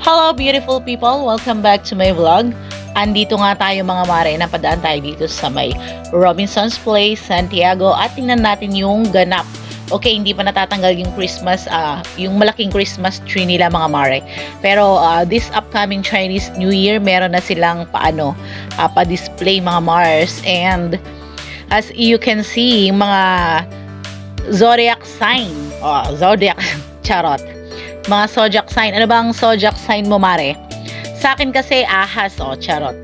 Hello beautiful people! Welcome back to my vlog. Andito nga tayo mga mare, napadaan tayo dito sa may Robinson's Place, Santiago at tingnan natin yung ganap. Okay, hindi pa natatanggal yung Christmas, yung malaking Christmas tree nila mga mare. Pero this upcoming Chinese New Year, meron na silang pa-display mga Mars. And as you can see, mga zodiac sign. Zodiac, charot. Mga zodiac sign. Ano bang zodiac sign mo, mare? Sa akin kasi, ahas. Charot.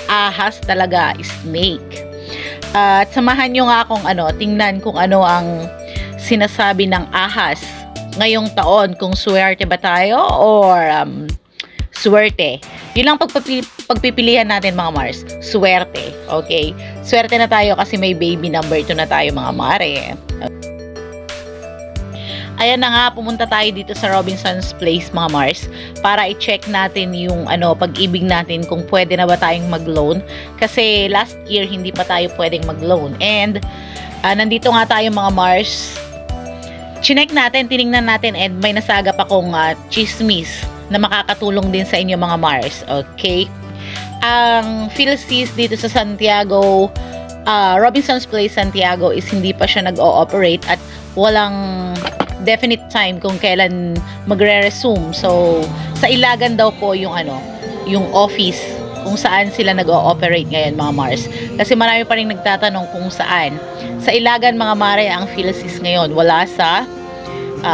Ahas talaga, snake. At samahan nyo nga akong tingnan kung ano ang sinasabi ng ahas ngayong taon. Kung swerte ba tayo or swerte. Yun lang pagpipilihan natin mga Mars. Swerte. Okay? Swerte na tayo kasi may baby number 2 na tayo mga mare. Ayan na nga, pumunta tayo dito sa Robinson's Place mga Mars para i-check natin yung pag-ibig natin kung pwede na ba tayong mag-loan kasi last year hindi pa tayo pwedeng mag-loan. And nandito nga tayo mga Mars. Chinek natin, tiningnan natin, and may nasagap akong chismis na makakatulong din sa inyo mga Mars. Okay? Ang PhilSys dito sa Santiago, Robinson's Place Santiago is hindi pa siya nag-o-operate at walang definite time kung kailan magre-resume. So, sa Ilagan daw po yung yung office kung saan sila nag-o-operate ngayon mga Mars. Kasi marami pa rin nagtatanong kung saan. Sa Ilagan mga mare ang PhilSys ngayon, wala sa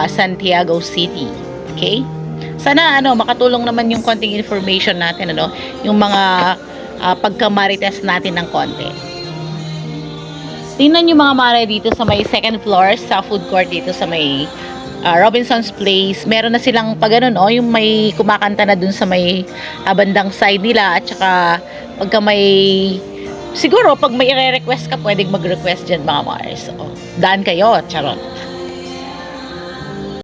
Santiago City. Okay? Sana makatulong naman yung konting information natin yung mga pagkamarites natin ng konti. Tingnan nyo mga mare dito sa may second floor sa food court dito sa may Robinson's Place. Meron na silang yung may kumakanta na dun sa may bandang side nila at saka pagka may siguro pag may i-request ka pwedeng mag-request dyan mga Mars. Daan kayo, charot.